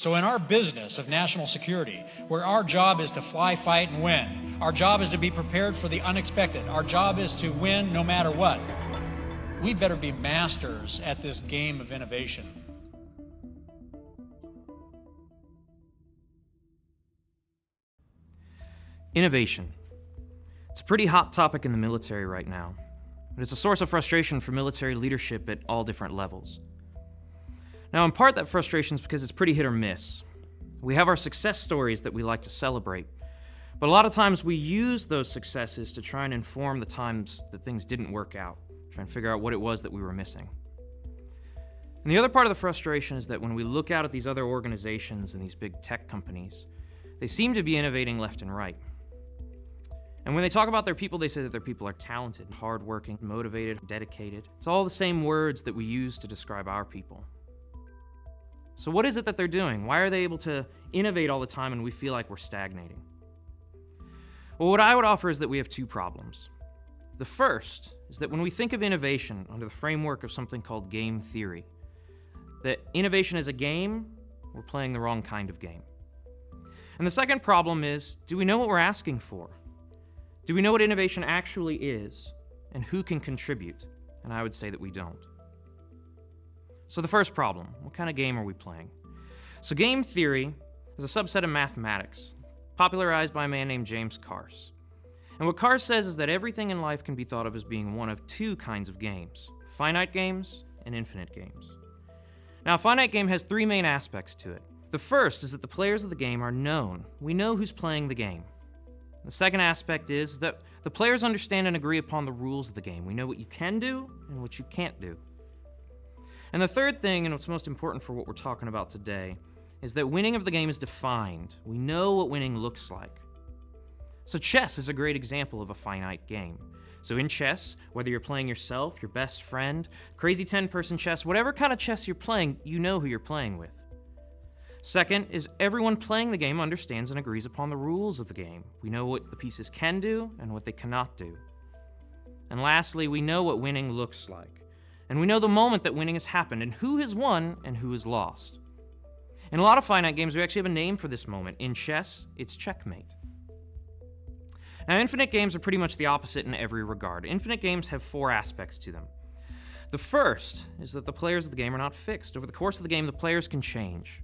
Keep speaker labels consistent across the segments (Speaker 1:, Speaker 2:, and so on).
Speaker 1: So in our business of national security, where our job is to fly, fight, and win, our job is to be prepared for the unexpected, our job is to win no matter what, we better be masters at this game of innovation.
Speaker 2: Innovation. It's a pretty hot topic in the military right now, but it's a source of frustration for military leadership at all different levels. Now, in part, that frustration is because it's pretty hit or miss. We have our success stories that we like to celebrate, but a lot of times we use those successes to try and inform the times that things didn't work out, try and figure out what it was that we were missing. And the other part of the frustration is that when we look out at these other organizations and these big tech companies, they seem to be innovating left and right. And when they talk about their people, they say that their people are talented, hardworking, motivated, dedicated. It's all the same words that we use to describe our people. So what is it that they're doing? Why are they able to innovate all the time and we feel like we're stagnating? Well, what I would offer is that we have two problems. The first is that when we think of innovation under the framework of something called game theory, that innovation is a game, we're playing the wrong kind of game. And the second problem is, do we know what we're asking for? Do we know what innovation actually is and who can contribute? And I would say that we don't. So the first problem, what kind of game are we playing? So game theory is a subset of mathematics, popularized by a man named James Kwast. And what Kwast says is that everything in life can be thought of as being one of two kinds of games: finite games and infinite games. Now, a finite game has three main aspects to it. The first is that the players of the game are known. We know who's playing the game. The second aspect is that the players understand and agree upon the rules of the game. We know what you can do and what you can't do. And the third thing, and what's most important for what we're talking about today, is that winning of the game is defined. We know what winning looks like. So chess is a great example of a finite game. So in chess, whether you're playing yourself, your best friend, crazy 10-person chess, whatever kind of chess you're playing, you know who you're playing with. Second is everyone playing the game understands and agrees upon the rules of the game. We know what the pieces can do and what they cannot do. And lastly, we know what winning looks like. And we know the moment that winning has happened and who has won and who has lost. In a lot of finite games, we actually have a name for this moment. In chess, it's checkmate. Now, infinite games are pretty much the opposite in every regard. Infinite games have four aspects to them. The first is that the players of the game are not fixed. Over the course of the game, the players can change.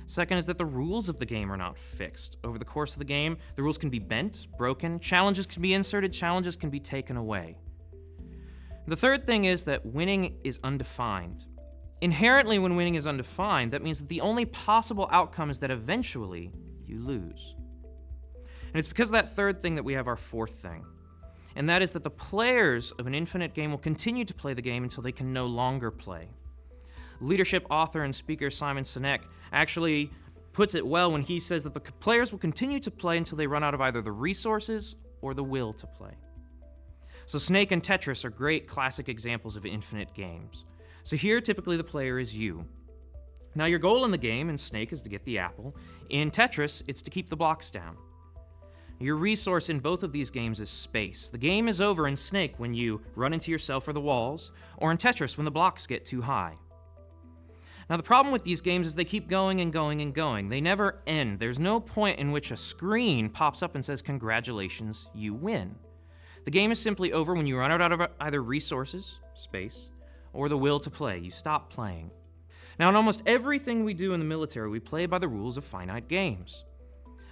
Speaker 2: Second is that the rules of the game are not fixed. Over the course of the game, the rules can be bent, broken, challenges can be inserted, challenges can be taken away. The third thing is that winning is undefined. Inherently, when winning is undefined, that means that the only possible outcome is that eventually you lose. And it's because of that third thing that we have our fourth thing. And that is that the players of an infinite game will continue to play the game until they can no longer play. Leadership author and speaker Simon Sinek actually puts it well when he says that the players will continue to play until they run out of either the resources or the will to play. So Snake and Tetris are great classic examples of infinite games. So here, typically the player is you. Now your goal in the game in Snake is to get the apple. In Tetris, it's to keep the blocks down. Your resource in both of these games is space. The game is over in Snake when you run into yourself or the walls, or in Tetris when the blocks get too high. Now the problem with these games is they keep going and going and going. They never end. There's no point in which a screen pops up and says, "Congratulations, you win." The game is simply over when you run out of either resources, space, or the will to play. You stop playing. Now, in almost everything we do in the military, we play by the rules of finite games.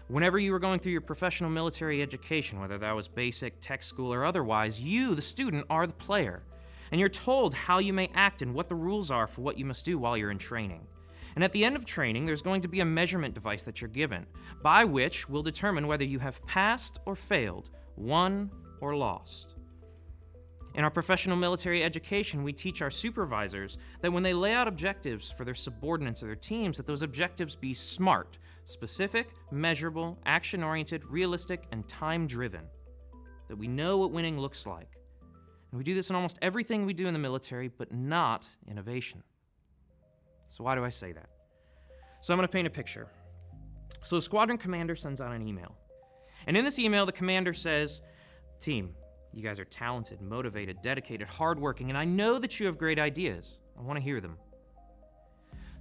Speaker 2: Whenever you were going through your professional military education, whether that was basic, tech school, or otherwise, you, the student, are the player. And you're told how you may act and what the rules are for what you must do while you're in training. And at the end of training, there's going to be a measurement device that you're given, by which we'll determine whether you have passed or failed, won or lost. In our professional military education, we teach our supervisors that when they lay out objectives for their subordinates or their teams, that those objectives be SMART, specific, measurable, action-oriented, realistic, and time-driven. That we know what winning looks like. And we do this in almost everything we do in the military, but not innovation. So why do I say that? So I'm going to paint a picture. So a squadron commander sends out an email. And in this email, the commander says, "Team, you guys are talented, motivated, dedicated, hardworking, and I know that you have great ideas. I want to hear them."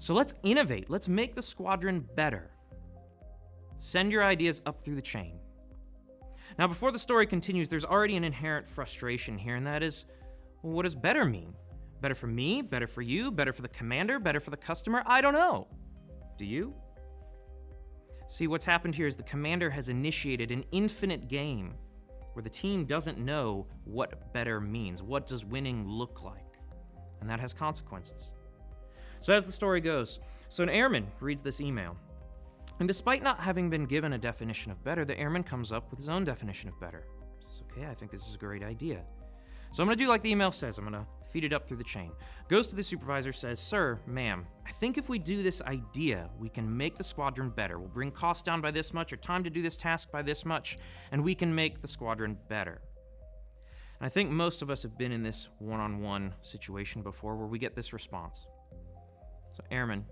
Speaker 2: So let's innovate. Let's make the squadron better. Send your ideas up through the chain. Now, before the story continues, there's already an inherent frustration here, and that is, well, what does better mean? Better for me? Better for you? Better for the commander? Better for the customer? I don't know. Do you? See, what's happened here is the commander has initiated an infinite game where the team doesn't know what better means. What does winning look like? And that has consequences. So as the story goes, an airman reads this email. And despite not having been given a definition of better, the airman comes up with his own definition of better. He says, okay, I think this is a great idea. So I'm going to do like the email says. I'm going to feed it up through the chain. Goes to the supervisor, says, sir, ma'am, I think if we do this idea, we can make the squadron better. We'll bring costs down by this much, or time to do this task by this much, and we can make the squadron better. And I think most of us have been in this one-on-one situation before where we get this response. So, airman,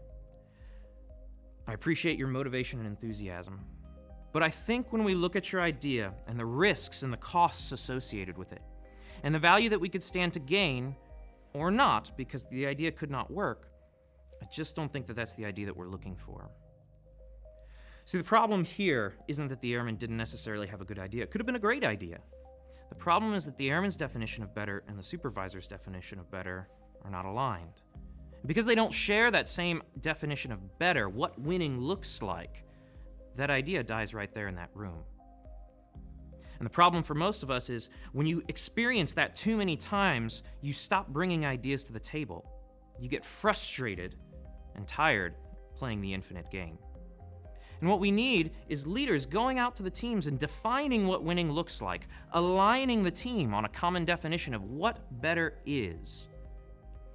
Speaker 2: I appreciate your motivation and enthusiasm, but I think when we look at your idea and the risks and the costs associated with it, and the value that we could stand to gain, or not, because the idea could not work, I just don't think that that's the idea that we're looking for. See, the problem here isn't that the airman didn't necessarily have a good idea. It could have been a great idea. The problem is that the airman's definition of better and the supervisor's definition of better are not aligned. Because they don't share that same definition of better, what winning looks like, that idea dies right there in that room. And the problem for most of us is when you experience that too many times, you stop bringing ideas to the table. You get frustrated and tired playing the infinite game. And what we need is leaders going out to the teams and defining what winning looks like, aligning the team on a common definition of what better is.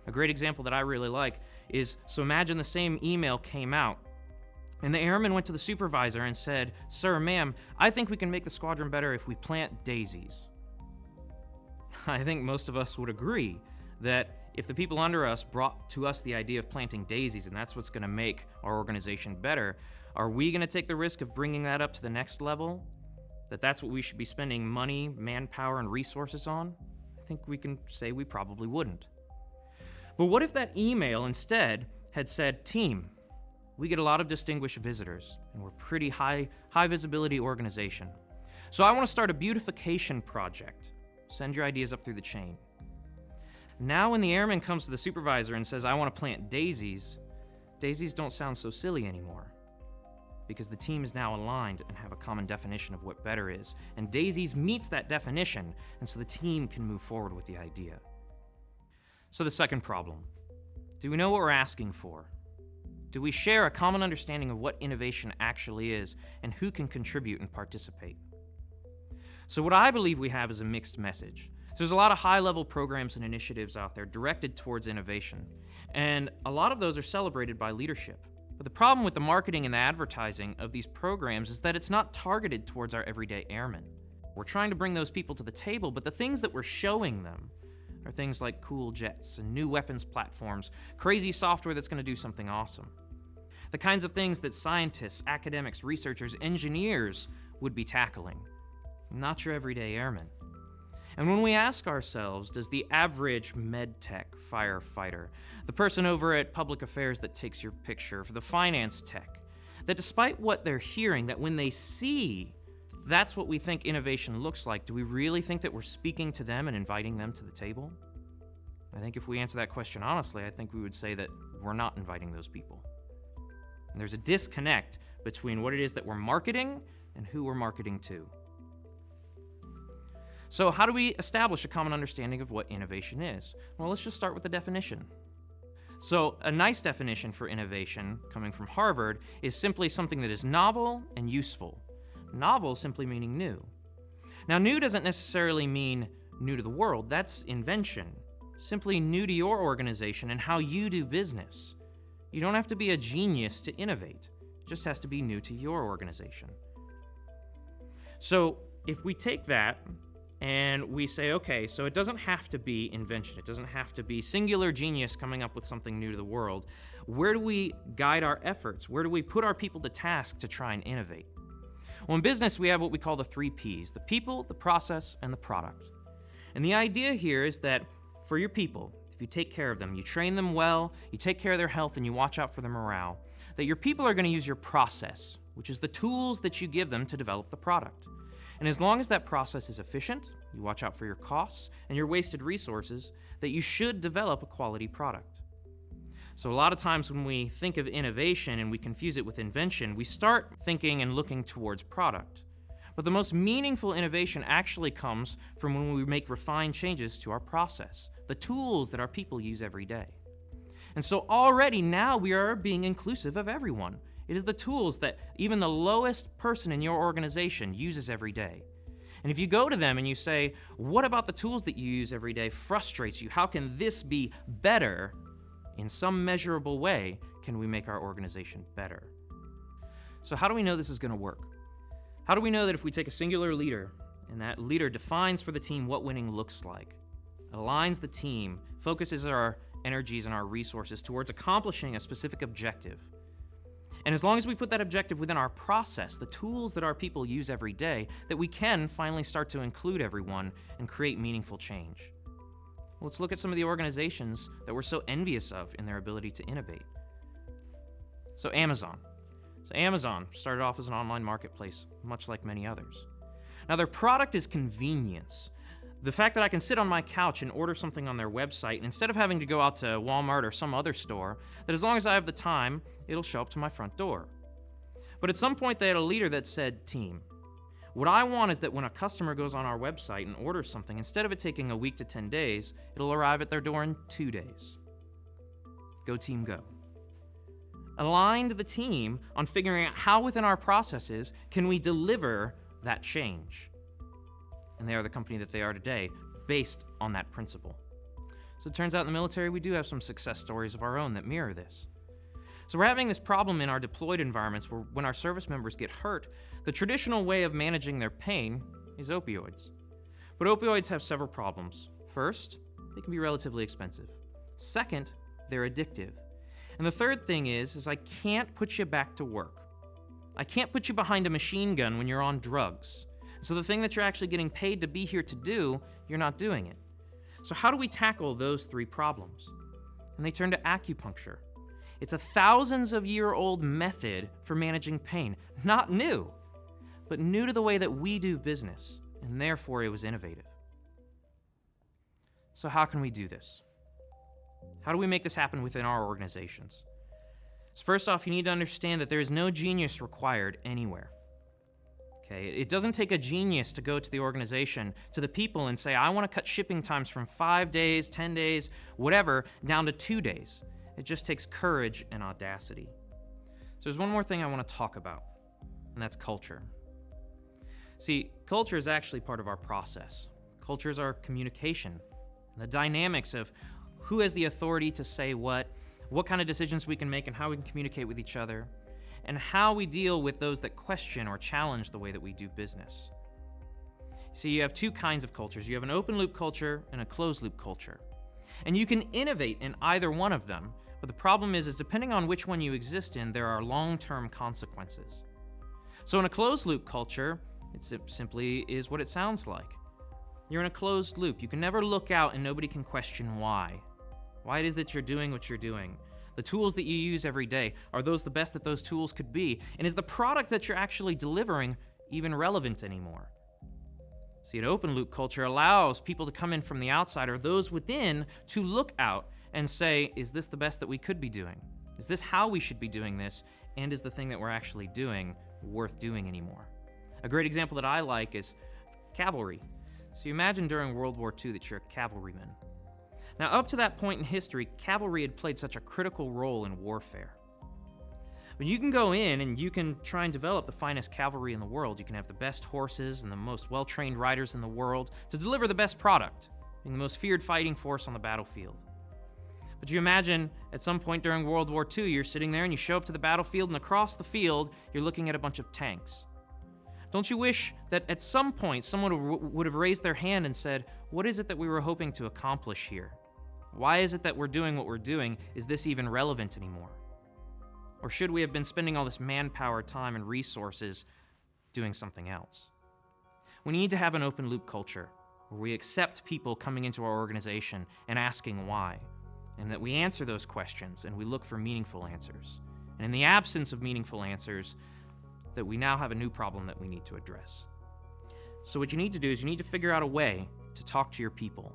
Speaker 2: A great example that I really like is, so imagine the same email came out, and the airman went to the supervisor and said, sir, ma'am, I think we can make the squadron better if we plant daisies. I think most of us would agree that if the people under us brought to us the idea of planting daisies and that's what's going to make our organization better, are we going to take the risk of bringing that up to the next level? That's what we should be spending money, manpower, and resources on? I think we can say we probably wouldn't. But what if that email instead had said, team, we get a lot of distinguished visitors, and we're a pretty high visibility organization. So I want to start a beautification project. Send your ideas up through the chain. Now when the airman comes to the supervisor and says, I want to plant daisies, daisies don't sound so silly anymore. Because the team is now aligned and have a common definition of what better is. And daisies meets that definition, and so the team can move forward with the idea. So the second problem, do we know what we're asking for? Do we share a common understanding of what innovation actually is and who can contribute and participate? So what I believe we have is a mixed message. So there's a lot of high-level programs and initiatives out there directed towards innovation, and a lot of those are celebrated by leadership. But the problem with the marketing and the advertising of these programs is that it's not targeted towards our everyday airmen. We're trying to bring those people to the table, but the things that we're showing them are things like cool jets and new weapons platforms, crazy software that's going to do something awesome. The kinds of things that scientists, academics, researchers, engineers would be tackling, not your everyday airman. And when we ask ourselves, does the average medtech firefighter, the person over at public affairs that takes your picture, for the finance tech, that despite what they're hearing, that when they see that's what we think innovation looks like, do we really think that we're speaking to them and inviting them to the table? I think if we answer that question honestly, I think we would say that we're not inviting those people. And there's a disconnect between what it is that we're marketing and who we're marketing to. So how do we establish a common understanding of what innovation is? Well, let's just start with the definition. So a nice definition for innovation, coming from Harvard, is simply something that is novel and useful. Novel simply meaning new. Now, new doesn't necessarily mean new to the world. That's invention. Simply new to your organization and how you do business. You don't have to be a genius to innovate. It just has to be new to your organization. So if we take that and we say, okay, so it doesn't have to be invention. It doesn't have to be singular genius coming up with something new to the world. Where do we guide our efforts? Where do we put our people to task to try and innovate? Well, in business, we have what we call the 3 Ps, the people, the process, and the product. And the idea here is that for your people, if you take care of them, you train them well, you take care of their health, and you watch out for their morale, that your people are going to use your process, which is the tools that you give them to develop the product. And as long as that process is efficient, you watch out for your costs and your wasted resources, that you should develop a quality product. So a lot of times when we think of innovation and we confuse it with invention, we start thinking and looking towards product. But the most meaningful innovation actually comes from when we make refined changes to our process, the tools that our people use every day. And so already now we are being inclusive of everyone. It is the tools that even the lowest person in your organization uses every day. And if you go to them and you say, what about the tools that you use every day frustrates you? How can this be better? In some measurable way, can we make our organization better? So how do we know this is going to work? How do we know that if we take a singular leader and that leader defines for the team what winning looks like, aligns the team, focuses our energies and our resources towards accomplishing a specific objective, and as long as we put that objective within our process, the tools that our people use every day, that we can finally start to include everyone and create meaningful change? Let's look at some of the organizations that we're so envious of in their ability to innovate. So Amazon started off as an online marketplace, much like many others. Now their product is convenience. The fact that I can sit on my couch and order something on their website, and instead of having to go out to Walmart or some other store, that as long as I have the time, it'll show up to my front door. But at some point they had a leader that said, team, what I want is that when a customer goes on our website and orders something, instead of it taking a week to 10 days, it'll arrive at their door in 2 days. Go team, go. Aligned the team on figuring out how within our processes can we deliver that change. And they are the company that they are today, based on that principle. So it turns out in the military we do have some success stories of our own that mirror this. So we're having this problem in our deployed environments where when our service members get hurt, the traditional way of managing their pain is opioids. But opioids have several problems. First, they can be relatively expensive. Second, they're addictive. And the third thing is I can't put you back to work. I can't put you behind a machine gun when you're on drugs. So the thing that you're actually getting paid to be here to do, you're not doing it. So how do we tackle those three problems? And they turn to acupuncture. It's a thousands-of-year-old method for managing pain. Not new, but new to the way that we do business, and therefore it was innovative. So how can we do this? How do we make this happen within our organizations? So first off, you need to understand that there is no genius required anywhere. Okay, it doesn't take a genius to go to the organization, to the people, and say, I want to cut shipping times from 5 days, 10 days, whatever, down to 2 days. It just takes courage and audacity. So there's one more thing I want to talk about, and that's culture. See, culture is actually part of our process. Culture is our communication, the dynamics of who has the authority to say what kind of decisions we can make, and how we can communicate with each other, and how we deal with those that question or challenge the way that we do business. See, you have two kinds of cultures. You have an open-loop culture and a closed-loop culture. And you can innovate in either one of them, but the problem is depending on which one you exist in, there are long-term consequences. So in a closed-loop culture, it simply is what it sounds like. You're in a closed loop. You can never look out and nobody can question why. Why it is that you're doing what you're doing. The tools that you use every day, are those the best that those tools could be? And is the product that you're actually delivering even relevant anymore? See, an open loop culture allows people to come in from the outside, or those within, to look out and say, is this the best that we could be doing? Is this how we should be doing this? And is the thing that we're actually doing worth doing anymore? A great example that I like is cavalry. So you imagine during World War II that you're a cavalryman. Now, up to that point in history, cavalry had played such a critical role in warfare. But you can go in and you can try and develop the finest cavalry in the world. You can have the best horses and the most well-trained riders in the world to deliver the best product, being the most feared fighting force on the battlefield. But you imagine at some point during World War II, you're sitting there and you show up to the battlefield, and across the field, you're looking at a bunch of tanks. Don't you wish that at some point someone would have raised their hand and said, what is it that we were hoping to accomplish here? Why is it that we're doing what we're doing? Is this even relevant anymore? Or should we have been spending all this manpower, time, and resources doing something else? We need to have an open loop culture. where we accept people coming into our organization and asking why, and that we answer those questions and we look for meaningful answers. And in the absence of meaningful answers, that we now have a new problem that we need to address. So what you need to do is you need to figure out a way to talk to your people.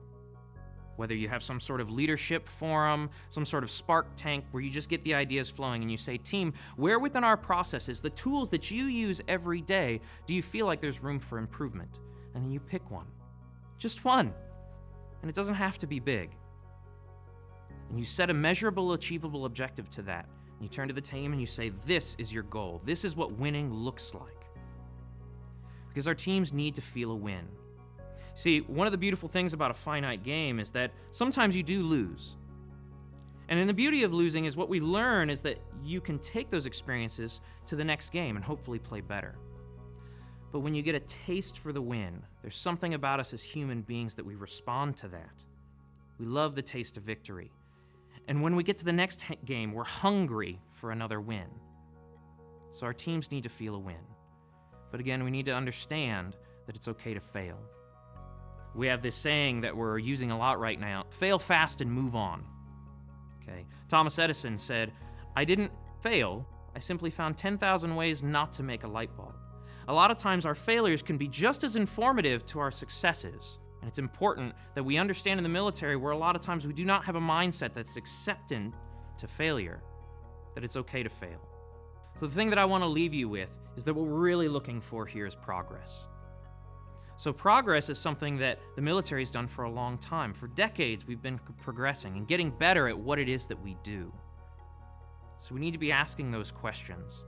Speaker 2: Whether you have some sort of leadership forum, some sort of spark tank where you just get the ideas flowing and you say, team, where within our processes, the tools that you use every day, do you feel like there's room for improvement? And then you pick one. Just one. And it doesn't have to be big. And you set a measurable, achievable objective to that. And you turn to the team and you say, this is your goal. This is what winning looks like. Because our teams need to feel a win. See, one of the beautiful things about a finite game is that sometimes you do lose. And in the beauty of losing is what we learn is that you can take those experiences to the next game and hopefully play better. But when you get a taste for the win, there's something about us as human beings that we respond to that. We love the taste of victory. And when we get to the next game, we're hungry for another win. So our teams need to feel a win. But again, we need to understand that it's okay to fail. We have this saying that we're using a lot right now, fail fast and move on. Okay. Thomas Edison said, I didn't fail, I simply found 10,000 ways not to make a light bulb. A lot of times our failures can be just as informative to our successes. And it's important that we understand in the military where a lot of times we do not have a mindset that's acceptant to failure, that it's okay to fail. So the thing that I want to leave you with is that what we're really looking for here is progress. So progress is something that the military has done for a long time. For decades, we've been progressing and getting better at what it is that we do. So we need to be asking those questions.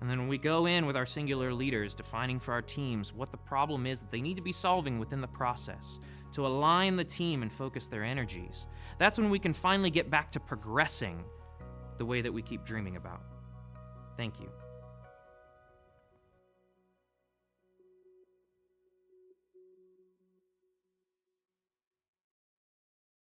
Speaker 2: And then when we go in with our singular leaders, defining for our teams what the problem is that they need to be solving within the process, to align the team and focus their energies, that's when we can finally get back to progressing the way that we keep dreaming about. Thank you.